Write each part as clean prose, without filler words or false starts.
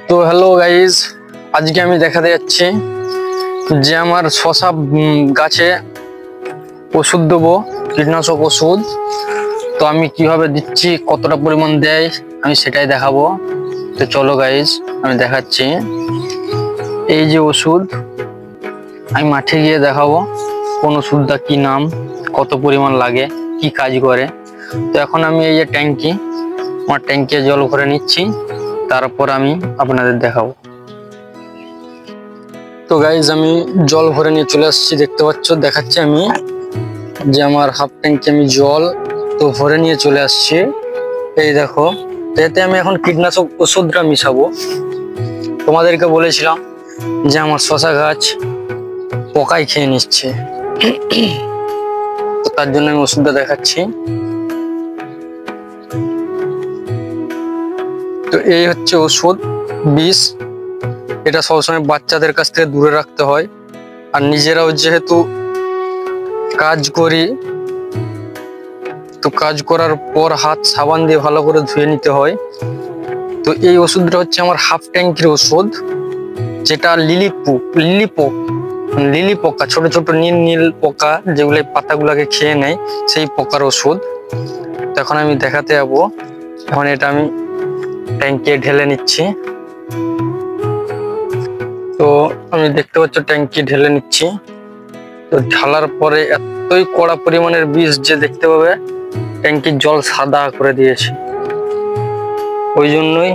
তো hello guys, আজকে আমি দেখাতে যাচ্ছি যে আমার শসা গাছে ওষুধ দেবো, কীটনাশক ওষুধ। তো আমি কিভাবে দিচ্ছি, কতটা পরিমাণ দেয়, আমি সেটাই দেখাবো। তো চলো গাইজ, আমি দেখাচ্ছি। এই যে ওষুধ, আমি মাঠে গিয়ে দেখাবো কোন ওষুধটা, কি নাম, কত পরিমাণ লাগে, কি কাজ করে। তো এখন আমি এই যে ট্যাঙ্কি, আমার ট্যাঙ্কিতে জল ভরে নিচ্ছি, তারপর আমি আপনাদের দেখাবো। তো গাইজ, আমি জল ভরে নিয়ে চলে আসছি, দেখতে পাচ্ছ, দেখাচ্ছি আমি যে আমার হাফ ট্যাঙ্কি আমি জল তো ভরে নিয়ে চলে আসছি। এই দেখো, এতে আমি এখন কীটনাশক ওষুধটা মিশাবো। তোমাদেরকে বলেছিলাম যে আমার শসা গাছ পোকায় খেয়ে নিচ্ছে, তো তার জন্য আমি ওষুধটা দেখাচ্ছি। তো এই হচ্ছে ওষুধ, বিষ। এটা সবসময় বাচ্চাদের কাছ থেকে দূরে রাখতে হয়, আর নিজেরাও যেহেতু কাজ করি, তো কাজ করার পর হাত সাবান দিয়ে ভালো করে ধুয়ে নিতে হয়। তো এই ওষুধটা হচ্ছে আমার হাফ ট্যাঙ্কির ওষুধ, যেটা লিলি পোকা, ছোট ছোট নীল নীল পোকা যেগুলো পাতাগুলোকে খেয়ে নেয়, সেই পোকার ওষুধ। তো এখন আমি দেখাতে যাবো। এখন এটা আমি ট্যাঙ্কে ঢেলে নিচ্ছি। তো আমি দেখতে পাচ্ছ ট্যাঙ্কি ঢেলে নিচ্ছি। তো ঢালার পরে এতই কড়া পরিমাণের বিষ যে দেখতে পাবে ট্যাঙ্কির জল সাদা করে দিয়েছে। ওই জন্যই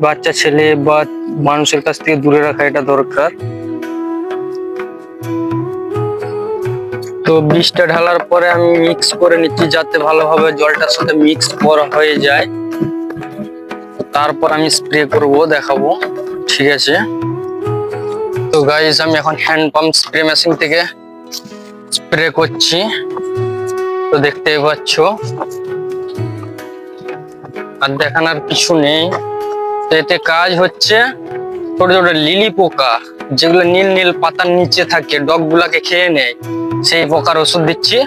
বাচ্চা ছেলে বা মানুষের কাছ থেকে দূরে রাখা এটা দরকার। তো বিষটা ঢালার পরে আমি মিক্স করে নিচ্ছি, যাতে ভালোভাবে জলটার সাথে মিক্স করা হয়ে যায়। তারপর আমি স্প্রে করব, দেখাবো, ঠিক আছে। তো গাইস, আমি এখন হ্যান্ড পাম্প স্প্রে মেশিন থেকে স্প্রে করছি, তো দেখতেই পাচ্ছ। আর দেখানোর কিছু নেই। তো এতে কাজ হচ্ছে ছোট ছোট লিলি পোকা, যেগুলো নীল নীল পাতার নিচে থাকে, ডগ গুলাকে খেয়ে নেয়, সেই পোকার ওষুধ দিচ্ছি।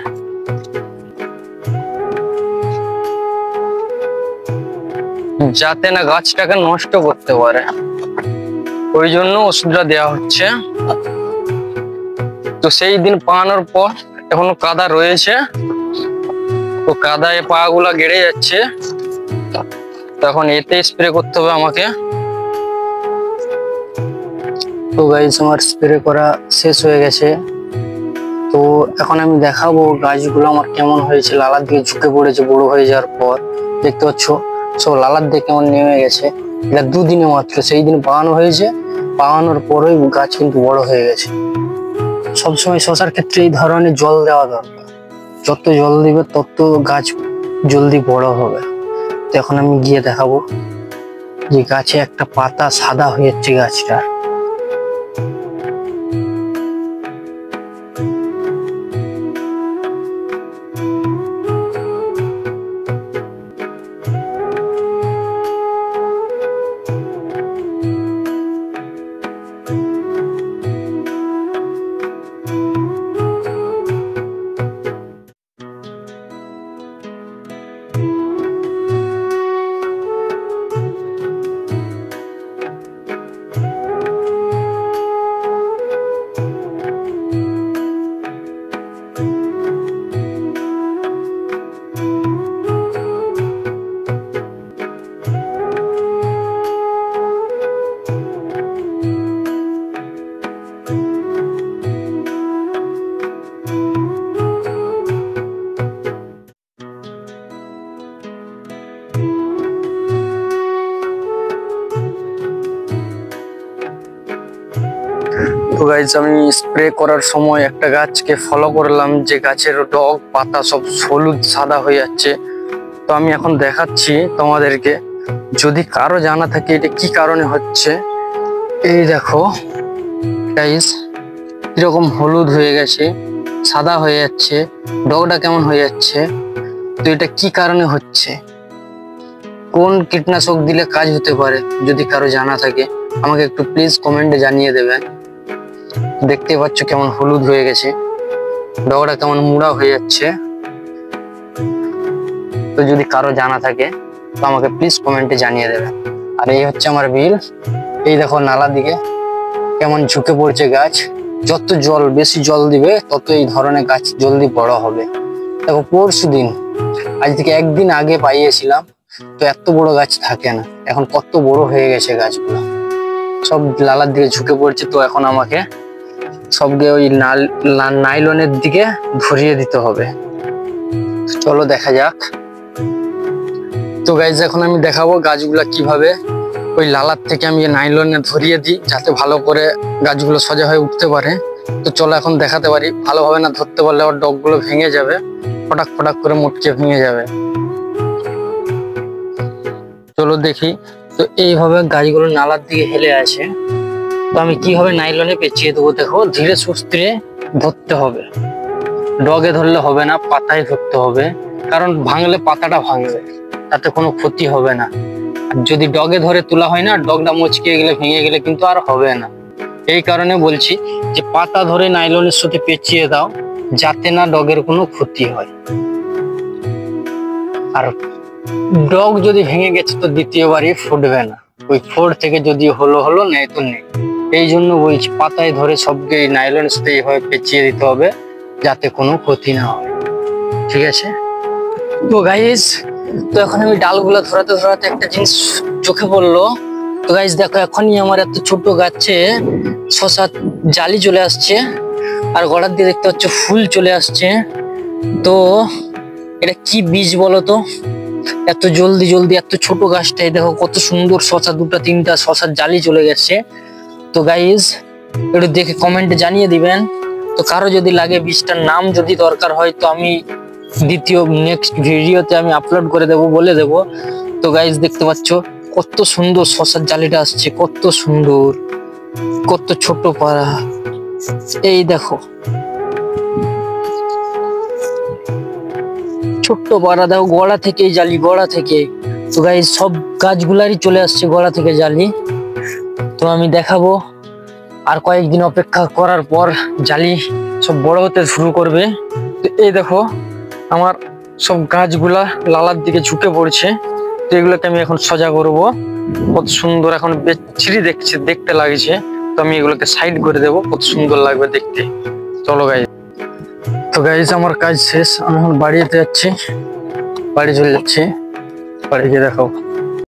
যাতে না গাছটাকে নষ্ট করতে পারে, ওই জন্য ওষুধটা দেওয়া হচ্ছে। তো সেই দিন পানানোর পর এখনো কাদা রয়েছে, তো কাদায় পা গুলা গেড়ে যাচ্ছে, তখন এতে স্প্রে করতে হবে আমাকে। তো গাইস, আমার স্প্রে করা শেষ হয়ে গেছে। তো এখন আমি দেখাবো গাছগুলো আমার কেমন হয়েছে। লালার দিকে ঝুঁকে পড়েছে বড় হয়ে যাওয়ার পর, দেখতে পাচ্ছ সব লালার দিকে কেমন নেমে গেছে। এটা দুদিনে মাত্র, সেই দিন পাওয়ানো হয়েছে, পাওয়ানোর পরেই গাছ কিন্তু বড় হয়ে গেছে। সবসময় শসার ক্ষেত্রে এই ধরনের জল দেওয়া দরকার, যত জল দিবে তত গাছ জলদি বড় হবে। তো এখন আমি গিয়ে দেখাবো যে গাছে একটা পাতা সাদা হয়ে যাচ্ছে গাছটার। তো গাইজ, আমি স্প্রে করার সময় একটা গাছকে ফলো করলাম, যে গাছের ডগ পাতা সব হলুদ সাদা হয়ে যাচ্ছে। তো আমি এখন দেখাচ্ছি তোমাদেরকে, যদি কারো জানা থাকে এটা কি কারণে হচ্ছে। এই দেখো গাইজ, কিরকম হলুদ হয়ে গেছে, সাদা হয়ে যাচ্ছে, ডগটা কেমন হয়ে যাচ্ছে। তো এটা কি কারণে হচ্ছে, কোন কীটনাশক দিলে কাজ হতে পারে, যদি কারো জানা থাকে আমাকে একটু প্লিজ কমেন্টে জানিয়ে দেবেন। দেখতে পাচ্ছ কেমন হলুদ হয়ে গেছে, ডগাটা কেমন মুড়া হয়ে যাচ্ছে। তো যদি কারো জানা থাকে তো আমাকে প্লিজ কমেন্টে জানিয়ে দেবেন। আর এই হচ্ছে আমার বিল। এই দেখো নালার দিকে কেমন ঝুঁকে পড়ছে গাছ। যত জল বেশি জল দিবে তত এই ধরনের গাছ জলদি বড় হবে। দেখো পরশুদিন, আজ থেকে একদিন আগে পাইয়েছিলাম, তো এত বড় গাছ থাকে না, এখন কত বড় হয়ে গেছে গাছগুলো, সব লালার দিকে ঝুঁকে পড়ছে। তো এখন আমাকে সবকে ওই নাইলনের দিকে ধরিয়ে দিতে হবে। চলো দেখা যাক। তো গাইজ এখন আমি দেখাবো গাছগুলা কিভাবে ওই লালার থেকে আমি নাইলনে ধরিয়ে দিই, যাতে ভালো করে গাছগুলো সোজা হয়ে উঠতে পারে। তো চলো এখন দেখাতে পারি। ভালোভাবে না ধরতে পারলে ওর ডগগুলো ভেঙে যাবে, ফটাক ফটাক করে মুটকে ভেঙে যাবে। চলো দেখি। তো এইভাবে গাছগুলো নালার দিকে হেলে আছে, তো আমি কিভাবে নাইলনে পেঁচিয়ে দেবো। দেখো ধীরে সুস্থে ধরতে হবে, ডগে ধরলে হবে না, পাতায় ধরতে হবে, কারণ ভাঙলে পাতাটা ভাঙবে, তাতে কোনো ক্ষতি হবে না। আর যদি ডগে ধরে তোলা হয় না, ডগটা মচকে গেলে ভেঙে গেলে কিন্তু আর হবে না। এই কারণে বলছি যে পাতা ধরে নাইলনের সাথে পেঁচিয়ে দাও, যাতে না ডগের কোনো ক্ষতি হয়। আর ডগ যদি ভেঙে গেছে তো দ্বিতীয়বারই ফুটবে না, ওই ফোর থেকে যদি হলো নেই তো নেই। এই জন্য বলছি পাতায় ধরে সবকে নাইলনের সাথে এইভাবে পেঁচিয়ে দিতে হবে, যাতে কোনো ক্ষতি না হয়। ঠিক আছে? তো গাইস, তো এখন আমি ডালগুলো ধরাতে ধরাতে একটা জিনিস চোখে পড়লো। তো গাইস দেখো, এখনই আমার এত ছোট গাছে শশা জালি চলে আসছে, আর গোড়ার দিয়ে দেখতে পাচ্ছ ফুল চলে আসছে। তো এটা কি বীজ বলো তো? এত জলদি জলদি এত ছোট গাছটাই দেখো কত সুন্দর শশা, দুটা তিনটা শশার জালি চলে গেছে। তো গাইস একটু দেখে কমেন্টে জানিয়ে দিবেন। তো কারো যদি লাগে বীজটার নাম যদি দরকার হয়, তো আমি দ্বিতীয় নেক্সট ভিডিওতে আমি আপলোড করে দেবো, বলে দেবো। তো গাইস দেখতে পাচ্ছ কত সুন্দর শশার জালিটা আসছে, কত সুন্দর, কত ছোট পাড়া। এই দেখো ছোট্ট পাড়া, দেখো গোড়া থেকে জালি, গোড়া থেকে। তো গাইস সব গাছগুলারই চলে আসছে গোড়া থেকে জালি। তো আমি দেখাবো, আর কয়েকদিন অপেক্ষা করার পর জালি সব বড় হতে শুরু করবে। তো এই দেখো আমার সব গাছগুলা লালার দিকে ঝুঁকে পড়ছে। তো এগুলোকে আমি এখন সোজা করব। কত সুন্দর এখন বিচ্ছিরি দেখতে লাগছে। তো আমি এগুলোকে সাইড করে দেবো, কত সুন্দর লাগবে দেখতে। চলো গাইস। তো গাইস আমার কাজ শেষ, আমি এখন বাড়িতে যাচ্ছি, বাড়ি চলে যাচ্ছি। বাড়ি গিয়ে দেখাও।